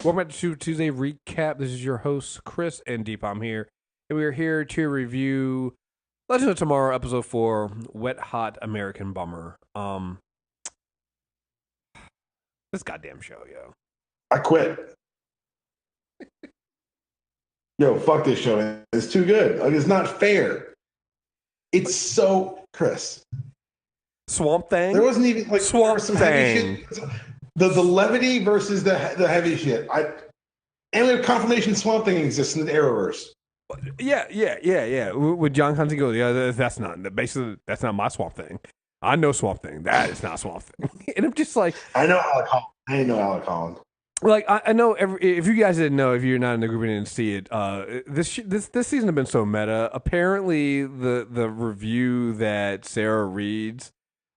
Welcome back to Tuesday Recap. This is your host, Chris and Deep. I'm here. And we are here to review Legend of Tomorrow, Episode 4, Wet Hot American Bummer. This goddamn show, yo. I quit. Yo, fuck this show, man. It's too good. Like, it's not fair. It's so Chris. Swamp Thing? There wasn't even like Swamp some Thing. heavy shit. The levity versus the heavy shit. And we have confirmation Swamp Thing exists in the Arrowverse. Yeah. With John Constantine goes, yeah, that's not my Swamp Thing. I know Swamp Thing. That is not Swamp Thing. And I'm just like, I know Alec Holland. I didn't know Alec Holland. Like I know if you guys didn't know, if you're not in the group and didn't see it, this season has been so meta. Apparently, the review that Sarah reads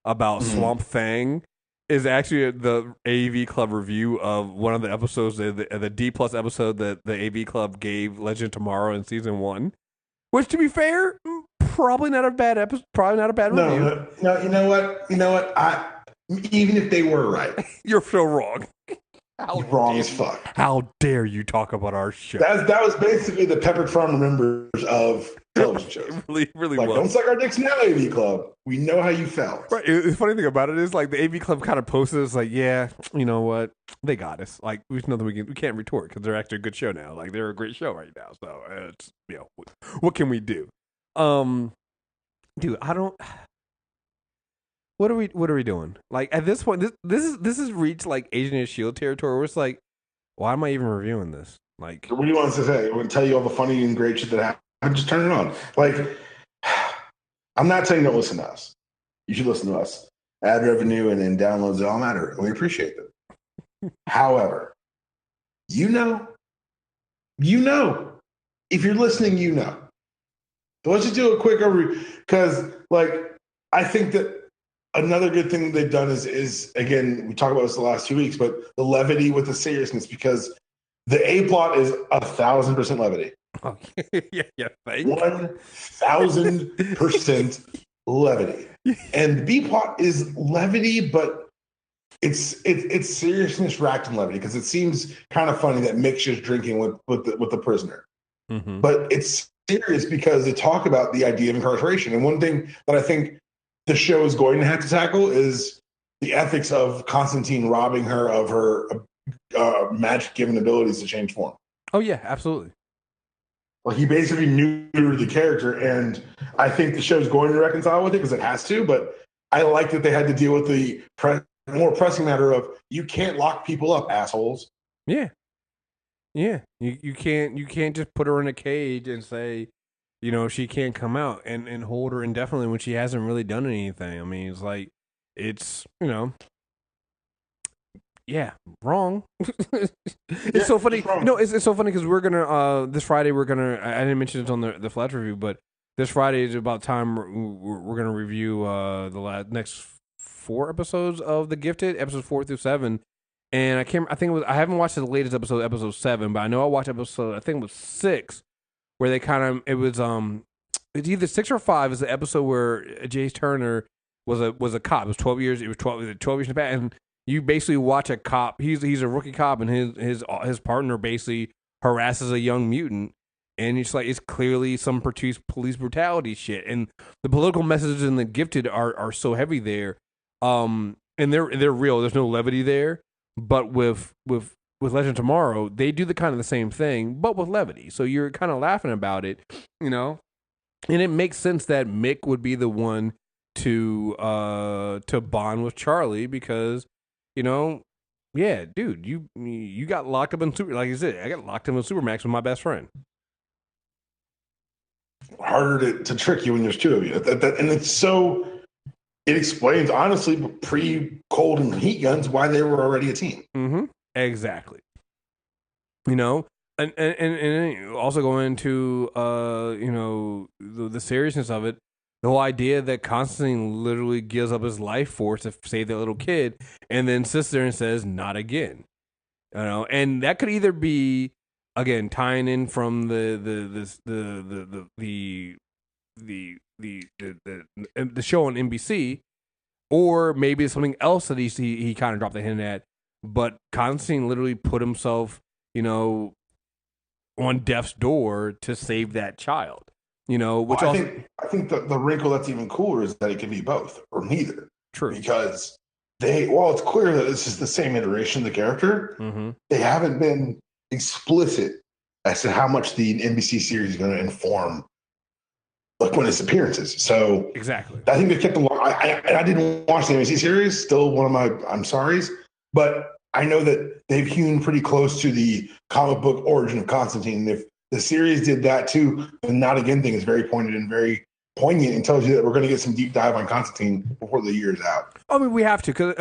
about Swamp Thing is actually the AV Club review of one of the episodes, the D plus episode that the AV Club gave Legend Tomorrow in season 1. Which, to be fair, probably not a bad episode. Probably not a bad review. No. You know what? Even if they were right, you're so wrong. Wrong as fuck. How dare you talk about our show? That was basically the Peppered Farm members of television shows. really like, was. Don't suck our dicks now, AV Club. We know how you felt. Right. The funny thing about it is, like, the AV Club kind of posted, it's like, yeah, you know what? They got us. Like, there's nothing we can't retort because they're actually a good show now. Like, they're a great show right now. So it's, what can we do? Dude, I don't. What are we doing? Like, at this point, this is reached like Agent of Shield territory where it's like, why am I even reviewing this? Like, what do you want us to say? I'm going to tell you all the funny and great shit that happened. Just turn it on. Like, I'm not saying don't listen to us. You should listen to us. Ad revenue and downloads, they all matter. And we appreciate them. However, you know, if you're listening, you know. So let's just do a quick overview because, like, I think that another good thing they've done is again, we talked about this the last 2 weeks, but the levity with the seriousness, because the A plot is 1,000% levity. Oh, yeah, 1,000% levity. And the B plot is levity, but it's seriousness wrapped in levity because it seems kind of funny that Mick's just drinking with the prisoner. Mm-hmm. But it's serious because they talk about the idea of incarceration. And one thing that I think the show is going to have to tackle is the ethics of Constantine robbing her of her magic-given abilities to change form. Oh, yeah, absolutely. Well, he basically neutered the character, and I think the show's going to reconcile with it because it has to, but I like that they had to deal with the more pressing matter of you can't lock people up, assholes. Yeah. You can't just put her in a cage and say, she can't come out and hold her indefinitely when she hasn't really done anything. I mean, it's like, wrong. It's so funny. It's so funny because we're gonna this Friday I didn't mention it on the Flash review, but this Friday is about time we're gonna review the next 4 episodes of The Gifted, episodes 4 through 7. And I haven't watched the latest episode 7, but I know I watched episode, I think it was 6, where they it's either 6 or 5 is the episode where Jace Turner was a cop. It was 12 years. It was 12 years in the back, and you basically watch a cop. He's a rookie cop, and his partner basically harasses a young mutant, and it's clearly some police brutality shit. And the political messages in The Gifted are so heavy there, and they're real. There's no levity there, but with Legend Tomorrow, they do the same thing, but with levity. So you're kind of laughing about it, and it makes sense that Mick would be the one to bond with Charlie because, yeah, dude, you got locked up in like you said, I got locked up in Supermax with my best friend. Harder to trick you when there's 2 of you, and it's so. It explains honestly, pre-cold and heat guns, why they were already a team. Mm-hmm. Exactly. And also going into the seriousness of it, the whole idea that Constantine literally gives up his life force to save that little kid, and then sits there and says, "Not again." And that could either be, again, tying in from the show on NBC, or maybe it's something else that he kind of dropped the hint at. But Constantine literally put himself on death's door to save that child. Which I think the wrinkle that's even cooler is that it can be both or neither. True. Because it's clear that this is the same iteration of the character. Mm-hmm. They haven't been explicit as to how much the NBC series is going to inform when its appearances. So exactly, I think they kept the. I didn't watch the NBC series. Still one of my I'm sorry's, but I know that they've hewn pretty close to the comic book origin of Constantine. If the series did that too, the Not Again thing is very pointed and very poignant and tells you that we're going to get some deep dive on Constantine before the year's out. I mean, we have to, because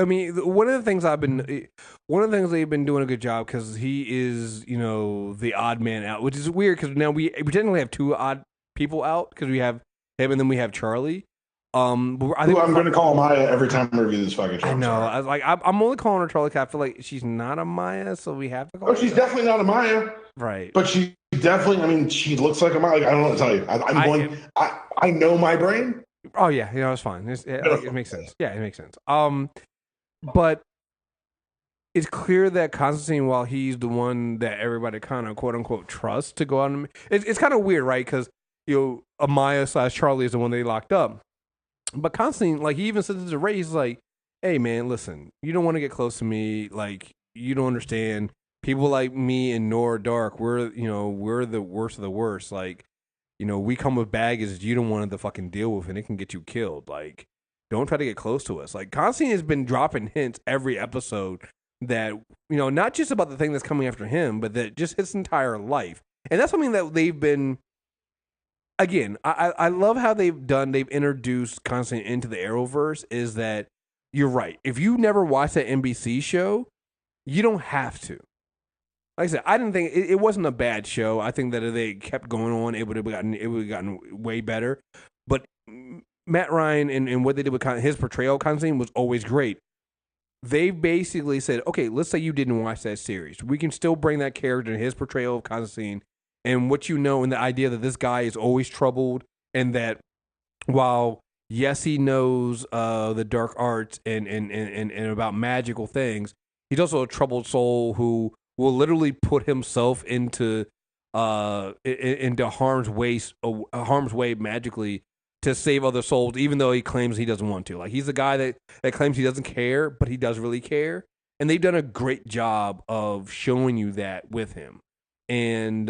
one of the things they've been doing a good job, because he is the odd man out, which is weird because now we technically have two odd people out because we have him and then we have Charlie. But I'm going to call Amaya every time I review this fucking show. I know. I was like, I'm only calling her Charlie because I feel like she's not Amaya, so we have to call her. She's definitely not Amaya. Right. But she definitely, she looks like Amaya. I don't know what to tell you. I know my brain. Oh, yeah. It's fine. It makes sense. Yeah, it makes sense. But it's clear that Constantine, while he's the one that everybody kind of quote unquote trusts to go out and it's kind of weird, right? Because Amaya / Charlie is the one they locked up. But Constantine, he even says to Ray, he's like, "Hey, man, listen, you don't want to get close to me. You don't understand. People like me and Nora Dark, we're the worst of the worst. We come with baggage you don't want to fucking deal with, and it can get you killed. Don't try to get close to us." Constantine has been dropping hints every episode that, not just about the thing that's coming after him, but that just his entire life. And that's something that they've been... Again, I love how they've introduced Constantine into the Arrowverse, is that you're right. If you never watched that NBC show, you don't have to. Like I said, I didn't think it wasn't a bad show. I think that if they kept going on, it would have gotten way better. But Matt Ryan and what they did with his portrayal of Constantine was always great. They basically said, okay, let's say you didn't watch that series. We can still bring that character and his portrayal of Constantine and what and the idea that this guy is always troubled, and that while, yes, he knows the dark arts and about magical things, he's also a troubled soul who will literally put himself into harm's way magically to save other souls, even though he claims he doesn't want to. He's the guy that claims he doesn't care, but he does really care. And they've done a great job of showing you that with him. And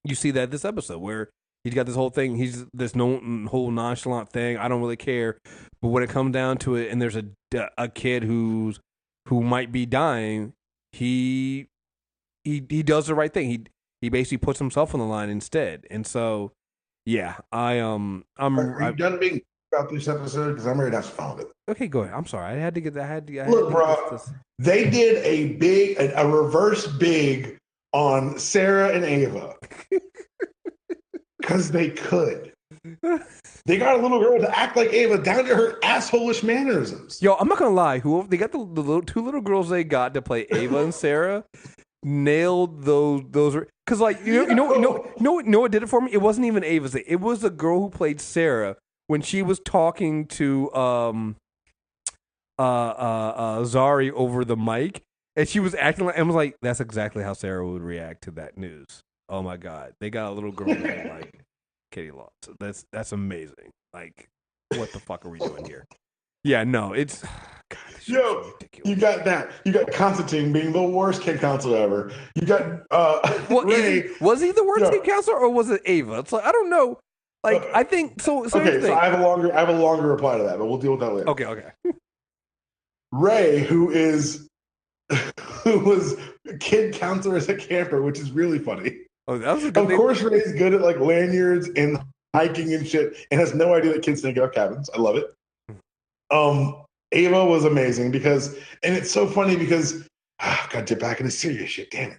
you see that this episode where he's got this whole thing. He's this whole nonchalant thing. I don't really care. But when it comes down to it, and there's a kid who might be dying, he does the right thing. He basically puts himself on the line instead. And so, yeah, Are you done being about this episode? Because I'm ready to have some fun with it. Okay, go ahead. I'm sorry. I had to get that. Look, bro, they did a reverse big on Sarah and Ava because they could. They got a little girl to act like Ava down to her asshole-ish mannerisms. Yo, I'm not gonna lie. They got the two little girls they got to play Ava and Sarah nailed those because you know what did it for me? It wasn't even Ava's thing. It was the girl who played Sarah when she was talking to Zari over the mic. And she was acting like, I was like, that's exactly how Sarah would react to that news. Oh my God. They got a little girl named Katie Lots. That's amazing. What the fuck are we doing here? Yeah, no, it's... God, yo, you got that. You got Constantine being the worst kid counselor ever. You got Ray. Was he the worst kid counselor or was it Ava? It's I don't know. I think... So okay, so I have a longer reply to that, but we'll deal with that later. Okay. Ray, who was kid counselor as a camper, which is really funny. Oh, that was a good Of course, Ray's good at lanyards and hiking and shit, and has no idea that kids think about cabins. I love it. Ava was amazing and it's so funny because gotta dip back into serious shit. Damn it.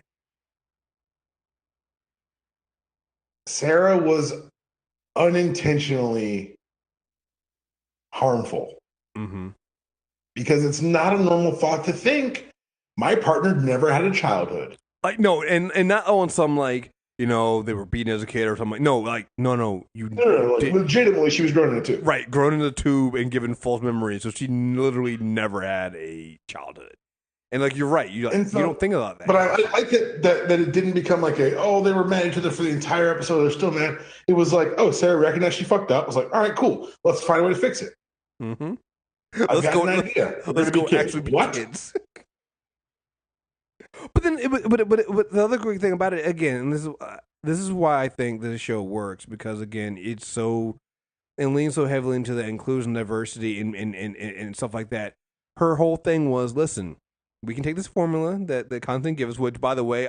Sarah was unintentionally harmful. Mm-hmm. Because it's not a normal thought to think my partner never had a childhood. No, and not on some they were beaten as a kid or something. No, no. Legitimately, she was grown in a tube. Right, grown in a tube and given false memories. So she literally never had a childhood. And like you're right, you don't think about that. But I like that it didn't become like they were mad at each other for the entire episode. They're still mad. It was like, oh, Sarah recognized she fucked up. I was like, all right, cool. Let's find a way to fix it. Mm-hmm. I've got an idea. Let's go actually be kids. But then, but the other quick thing about it again, and this is why I think this show works, because again, it's so and leans so heavily into the inclusion, diversity, and stuff like that. Her whole thing was, listen, we can take this formula that Constantine gives us, which, by the way,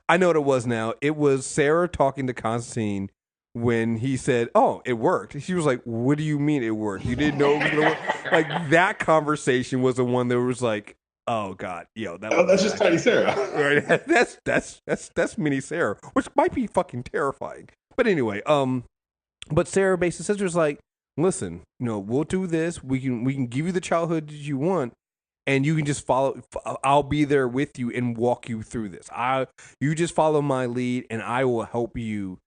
I know what it was now. It was Sarah talking to Constantine when he said, oh, it worked. She was like, what do you mean it worked? You didn't know it was going to work? Like, that conversation was the one that was like, oh, God, that's just tiny Sarah. Right? That's mini Sarah, which might be fucking terrifying. But anyway, but Sarah basically says, "Just like, listen, we'll do this. We can give you the childhood that you want, and you can just follow. I'll be there with you and walk you through this. You just follow my lead, and I will help you.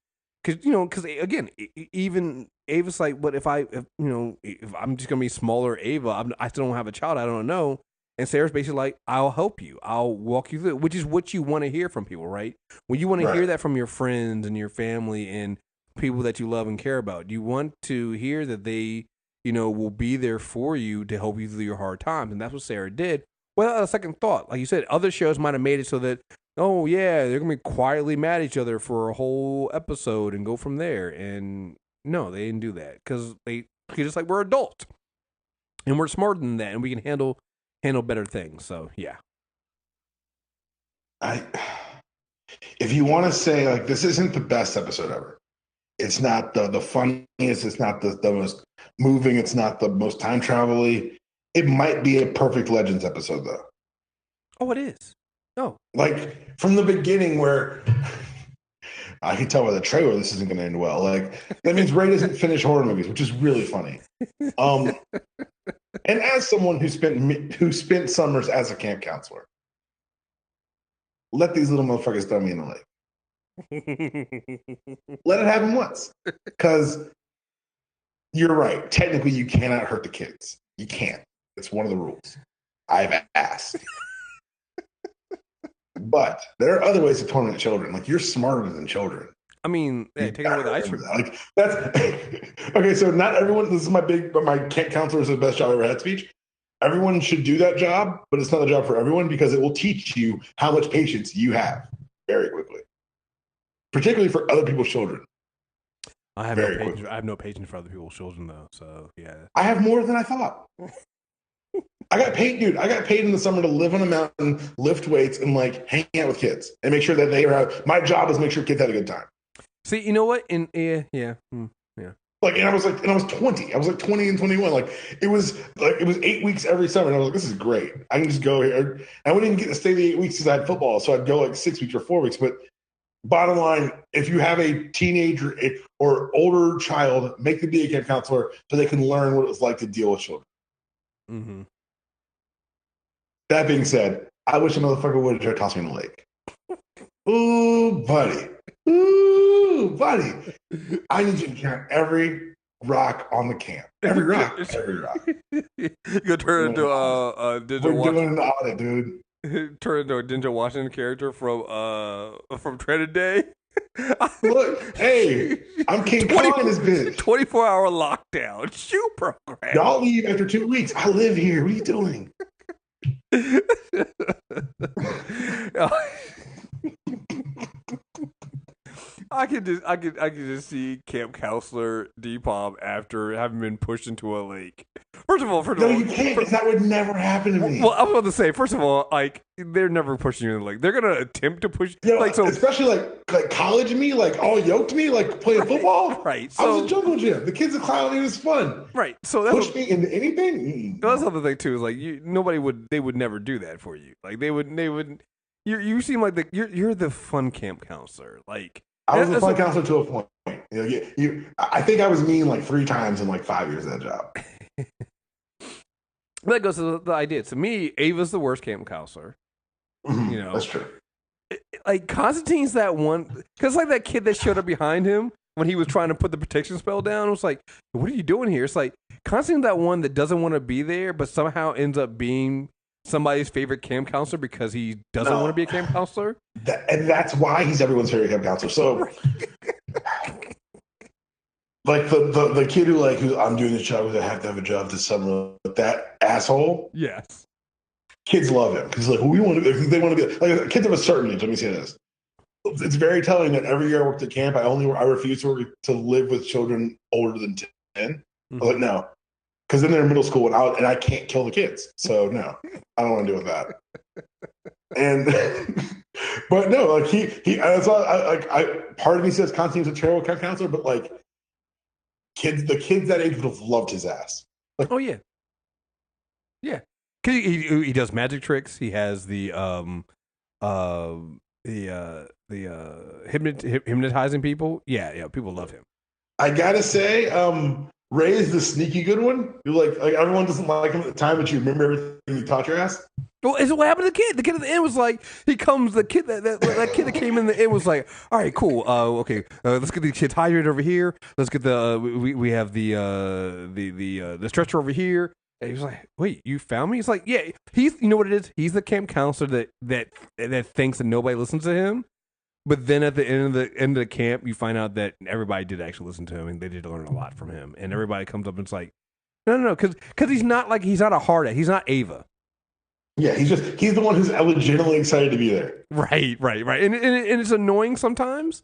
Because again, even Ava's like, what if if I'm just gonna be smaller Ava? I still don't have a child. I don't know." And Sarah's basically like, I'll help you. I'll walk you through it, which is what you want to hear from people, right? When you want to hear that from your friends and your family and people that you love and care about, you want to hear that they, will be there for you to help you through your hard times. And that's what Sarah did. Without a second thought. Like you said, other shows might have made it so that, oh, yeah, they're going to be quietly mad at each other for a whole episode and go from there. And no, they didn't do that because they just like, we're adults and we're smarter than that and we can handle better things. So yeah. If you want to say like this isn't the best episode ever, it's not the funniest, it's not the most moving, it's not the most time travel-y. It might be a perfect Legends episode though. Oh, it is. Oh. Like from the beginning where I can tell by the trailer this isn't going to end well. Like that means Ray doesn't finish horror movies, which is really funny. And as someone who spent summers as a camp counselor, let these little motherfuckers throw me in the lake. Let it happen once, because you're right. Technically, you cannot hurt the kids. You can't. It's one of the rules. I've asked. But there are other ways to torment children. Like, you're smarter than children. I mean, taking away the ice cream. Like, that's okay. So not everyone. This is my camp counselor is the best job I ever had speech. Everyone should do that job, but it's not a job for everyone because it will teach you how much patience you have very quickly, particularly for other people's children. I have no patience for other people's children though. So yeah, I have more than I thought. I got paid in the summer to live on a mountain, lift weights, and like hang out with kids and make sure that they are. My job is make sure kids have a good time. See, you know what? Yeah. Like, and I was 20. I was like 20 and 21. Like, it was 8 weeks every summer. And I was like, this is great. I can just go here. I wouldn't even get to stay the 8 weeks because I had football. So I'd go like 6 weeks or 4 weeks. But bottom line, if you have a teenager or older child, make them be a camp counselor so they can learn what it's like to deal with children. Mm-hmm. That being said, I wish a motherfucker would have tried to toss me in the lake. Ooh, buddy. I need you to count every rock on the camp. Every rock. You gonna turn into a Denzel Washington. We're doing an audit, dude. Turn into a Denzel Washington character from Dreaded Day. Look, hey, I'm King Kong in this bitch. 24-hour lockdown shoe program. Y'all leave after 2 weeks. I live here. What are you doing? I could just see camp counselor Depop after having been pushed into a lake. First of all, you can't. Because that would never happen to me. Well, I was about to say, first of all, like they're never pushing you in the lake. They're gonna attempt to push. Especially like college me, like all yoked me, like playing football. Right. So, I was a jungle gym. The kids are clowning. It was fun. Right. So that's push me into anything. That's the other thing too. Is like they would never do that for you. Like they would. You seem like you're the fun camp counselor. Like. I was a fun counselor to a point. I think I was mean like 3 times in like 5 years of that job. That goes to the idea. To me, Ava's the worst camp counselor. Mm-hmm. That's true. Like Constantine's that one, because like that kid that showed up behind him when he was trying to put the protection spell down. It was like, what are you doing here? It's like Constantine's that one that doesn't want to be there, but somehow ends up being somebody's favorite camp counselor because he doesn't want to be a camp counselor. And that's why he's everyone's favorite camp counselor. So, like the kid who I'm doing this job because I have to have a job this summer. That asshole. Yes. Kids love him because like we want to. They want to be like kids of a certain age. Let me say this. It's very telling that every year I worked at camp, I refuse to live with children older than 10. Mm-hmm. I was like, no, because then they're in middle school and I can't kill the kids. So no, I don't want to deal with that. And but no, like part of me says Constantine's a terrible camp counselor, but like the kids that age would have loved his ass. Like, oh yeah, yeah, because he does magic tricks. He has the hypnotizing people. Yeah, people love him. I gotta say, Ray is the sneaky good one. You're like everyone doesn't like him at the time, but you remember everything he taught your ass. Well, it's what happened to the kid. The kid at the end was like, the kid that came in the end was like, all right, cool. Okay, let's get these kids hydrated over here. Let's get we have the stretcher over here. And he was like, wait, you found me? He's like, yeah. You know what it is? He's the camp counselor that thinks that nobody listens to him. But then at the end of the camp, you find out that everybody did actually listen to him, and they did learn a lot from him. And everybody comes up and it's like, no, because he's not a hard ass. He's not Ava. Yeah, he's the one who's legitimately excited to be there. Right. And it's annoying sometimes,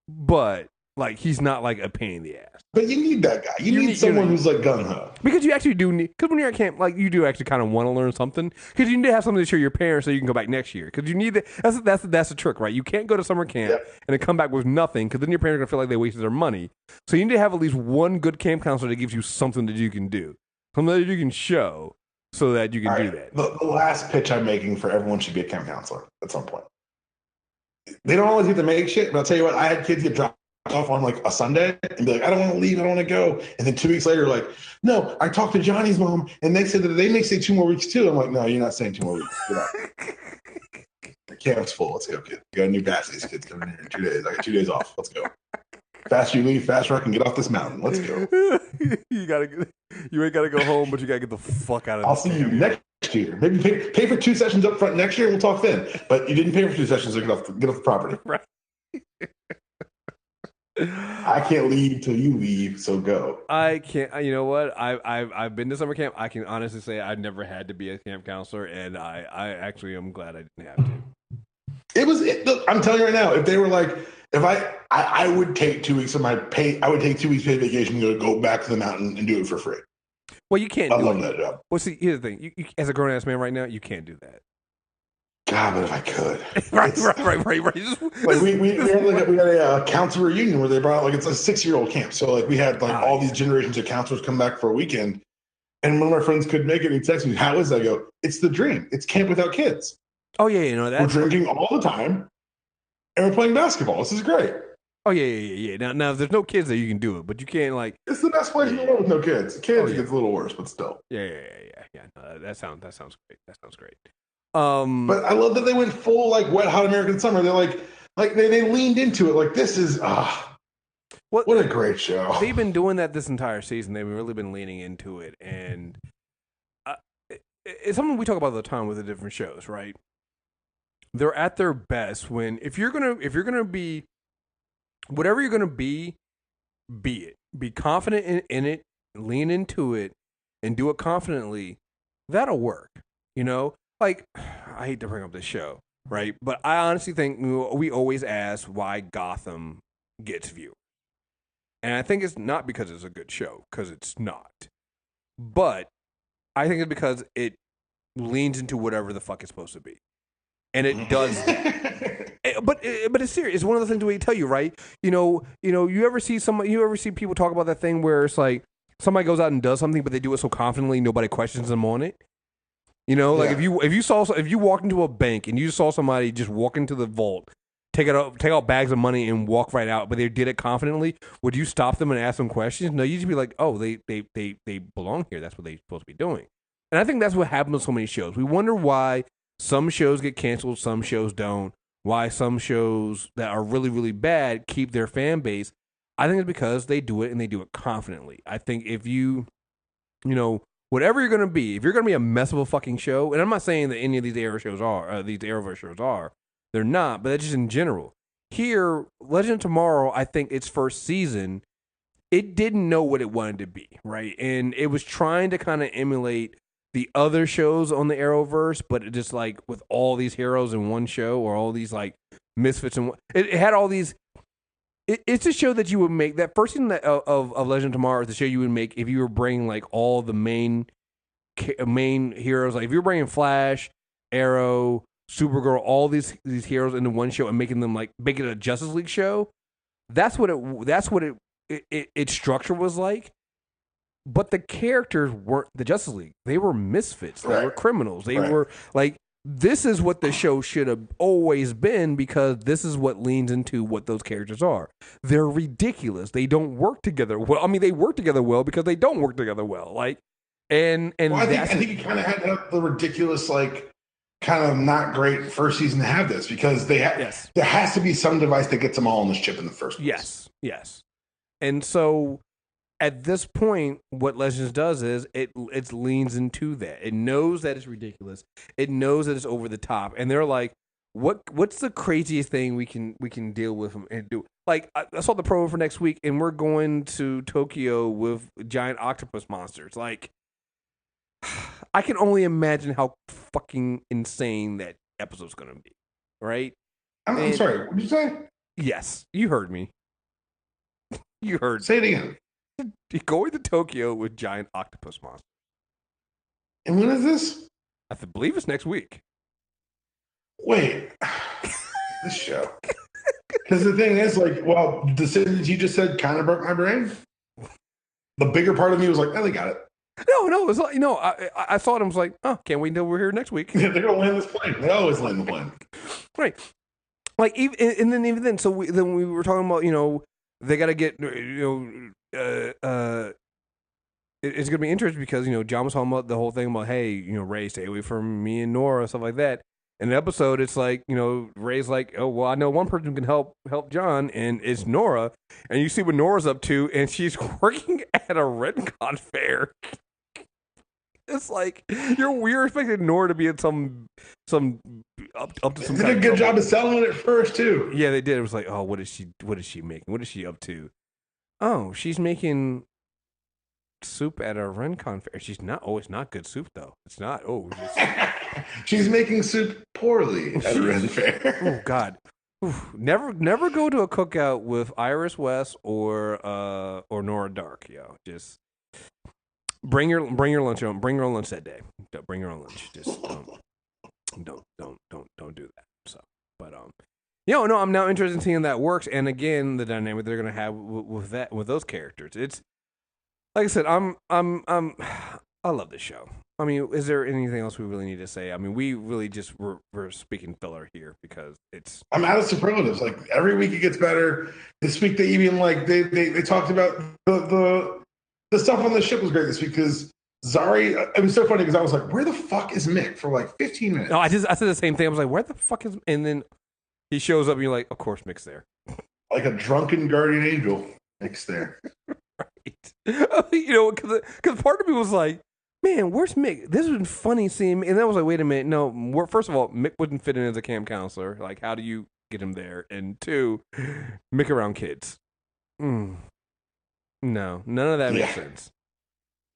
but like he's not like a pain in the ass. But you need that guy. You need someone who's like gung ho. Because you actually do need. Because when you're at camp, like you do actually kind of want to learn something. Because you need to have something to show your parents so you can go back next year. Because you need that. That's the trick, right? You can't go to summer camp and then come back with nothing. Because then your parents are gonna feel like they wasted their money. So you need to have at least one good camp counselor that gives you something that you can do, something that you can show, so that you can do that. The last pitch I'm making for everyone should be a camp counselor at some point. They don't always get to make shit, but I'll tell you what, I had kids get dropped off on like a Sunday and be like, I don't want to leave, I don't want to go. And then 2 weeks later, like, no, I talked to Johnny's mom and they said that they may stay 2 more weeks too. I'm like, no, you're not staying 2 more weeks. Get out. The camp's full. Let's go, kid. You got a new batch of these kids coming here in 2 days. I got 2 days off. Let's go. Fast you leave, faster I can get off this mountain. Let's go. You ain't gotta go home, but you gotta get the fuck out of I'll see you next year. Maybe pay for 2 sessions up front next year and we'll talk then. But you didn't pay for 2 sessions to get off the property. Right. I can't leave till you leave, so go. I can't. You know what? I've been to summer camp. I can honestly say I never had to be a camp counselor, and I actually am glad I didn't have to. Look, I'm telling you right now, if they were like, if I would take 2 weeks of my pay, I would take 2 weeks paid vacation to go back to the mountain and do it for free. Well, you can't. I love that job. Well, see, here's the thing: you as a grown ass man right now, you can't do that. God, but if I could. right. Like we had a counselor reunion where they brought like it's a 6-year-old camp, so like we had like all these generations of counselors come back for a weekend, and one of my friends couldn't make it. And he texted me, "How is that?" I go, "It's the dream. It's camp without kids. Oh yeah, you know that we're drinking all the time, and we're playing basketball. This is great." Oh yeah. Now if there's no kids there, you can do it, but you can't like. It's the best place in the world with no kids. Kids gets a little worse, but still. Yeah. No, that sounds great. That sounds great. But I love that they went full like Wet Hot American Summer. They're like they leaned into it. Like this is what a great show. They've been doing that this entire season. They've really been leaning into it, and it's something we talk about all the time with the different shows, right? They're at their best when if you're gonna be whatever you're gonna be it. Be confident in it, lean into it, and do it confidently. That'll work, you know. Like, I hate to bring up this show, right? But I honestly think we always ask why Gotham gets viewers. And I think it's not because it's a good show, because it's not. But I think it's because it leans into whatever the fuck it's supposed to be. And it does. But it's serious. It's one of the things we tell you, right? You ever see people talk about that thing where it's like somebody goes out and does something, but they do it so confidently nobody questions them on it. You know, like if you walked into a bank and you saw somebody just walk into the vault, take out bags of money and walk right out, but they did it confidently, would you stop them and ask them questions? No, you'd just be like, oh, they belong here. That's what they're supposed to be doing. And I think that's what happens with so many shows. We wonder why some shows get canceled, some shows don't. Why some shows that are really, really bad keep their fan base. I think it's because they do it and they do it confidently. I think if you whatever you're going to be, if you're going to be a mess of a fucking show, and I'm not saying that any of these Arrow shows are, these Arrowverse shows are, they're not, but that's just in general. Here, Legend of Tomorrow, I think its first season, it didn't know what it wanted to be, right? And it was trying to kind of emulate the other shows on the Arrowverse, but it just like with all these heroes in one show or all these like misfits and it had all these. It's a show that you would make. That first season of Legend of Tomorrow is the show you would make if you were bringing like all the main heroes. Like if you're bringing Flash, Arrow, Supergirl, all these heroes into one show and making them like make it a Justice League show. That's what its structure was like. But the characters weren't the Justice League. They were misfits. They were criminals. They were like, this is what the show should have always been because this is what leans into what those characters are. They're ridiculous. They don't work together well. I mean, they work together well because they don't work together well. Like, and I think you kind of had to have the ridiculous, like, kind of not great first season to have this because they there has to be some device that gets them all on this chip in the first place. Yes. And so at this point, what Legends does is it leans into that. It knows that it's ridiculous. It knows that it's over the top, and they're like, "What's the craziest thing we can deal with and do?" Like I saw the promo for next week, and we're going to Tokyo with giant octopus monsters. Like, I can only imagine how fucking insane that episode's going to be. Right? I'm sorry. What did you say? Yes, you heard me. You heard. Say it again. Going to Tokyo with giant octopus monsters. And when is this? I believe it's next week. Wait. This show. Because the thing is, like, well, the sentence you just said kind of broke my brain. The bigger part of me was like, oh, they got it. No, it's like, I saw it and was like, oh, can't wait until we're here next week. Yeah, they're going to land this plane. They always land the plane. Right. Like, even then, so we were talking about, they got to get, it's gonna be interesting because John was talking about the whole thing about Ray, stay away from me and Nora, stuff like that. In the episode, it's like Ray's like, oh well, I know one person who can help John, and it's Nora. And you see what Nora's up to, and she's working at a Redcon fair. It's like we're expecting Nora to be at some up to some. They did a good job of selling it first too. Yeah, they did. It was like, oh, what is she making? What is she up to? Oh, she's making soup at a Rencon fair. She's not. Oh, it's not good soup though. It's not. Oh, she's making soup poorly at a Ren fair. Oh God, oof. Never go to a cookout with Iris West or Nora Dark. Just bring your lunch on. Bring your own lunch that day. Bring your own lunch. Just don't do that. So, but no, I'm now interested in seeing that works, and again, the dynamic they're gonna have with those characters. It's like I said, I love this show. I mean, is there anything else we really need to say? I mean, we really just we're speaking filler here because it's. I'm out of superlatives. Like every week it gets better. This week they even they talked about the stuff on the ship was great this week because Zari. It was so funny because I was like, where the fuck is Mick for like 15 minutes? No, I said the same thing. I was like, where the fuck is? And then he shows up and you're like, of course Mick's there. Like a drunken guardian angel. Mick's there. Right. Because part of me was like, man, where's Mick? This was funny seeing me. And then I was like, wait a minute. No, first of all, Mick wouldn't fit in as a camp counselor. Like, how do you get him there? And two, Mick around kids. No, none of that makes sense.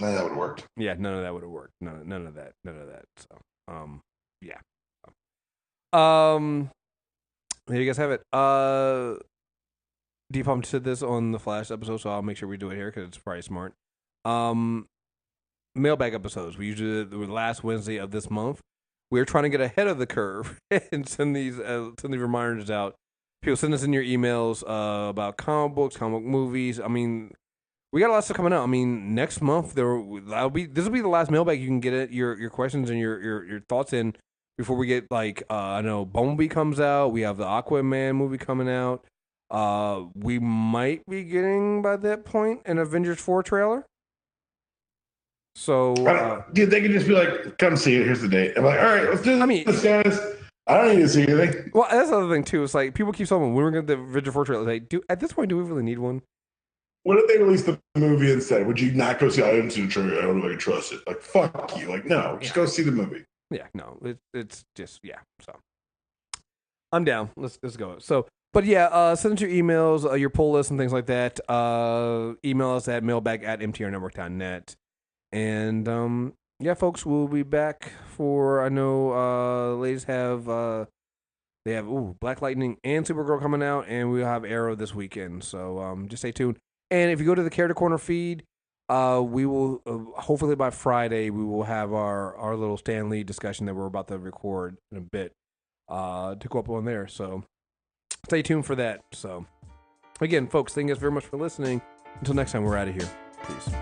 None of that would have worked. Yeah, none of that would have worked. None of that. So, yeah. There you guys have it. Deepam said this on the Flash episode, so I'll make sure we do it here because it's probably smart. Mailbag episodes. We usually do the last Wednesday of this month. We're trying to get ahead of the curve and send these reminders out. People send us in your emails about comic books, comic movies. I mean, we got a lot of stuff coming out. I mean, next month this will be the last mailbag you can get it your questions and your thoughts in before we get I know Bumblebee comes out. We have the Aquaman movie coming out. We might be getting by that point an Avengers 4 trailer. So they can just be like, "Come see it. Here's the date." I'm like, "All right, let's do this, guys." I don't need to see anything. Well, that's the other thing too. It's like people keep saying when we're going to the Avengers 4 trailer. Like, at this point, do we really need one? What if they released the movie instead? Would you not go see it? I didn't see the trailer. I don't know if I can trust it. Like, fuck you. Like, no, just go see the movie. Yeah, no, it's just, yeah. So I'm down. Let's go. So, but yeah, send us your emails, your pull list and things like that. Email us at mailbag@mtrnetwork.net. And yeah, folks, we'll be back for, I know ladies have they have Black Lightning and Supergirl coming out, and we'll have Arrow this weekend. So just stay tuned. And if you go to the Character Corner feed, we will hopefully by Friday we will have our little Stan Lee discussion that we're about to record in a bit to go up on there. So stay tuned for that. So again, folks, thank you guys very much for listening. Until next time, we're out of here. Peace.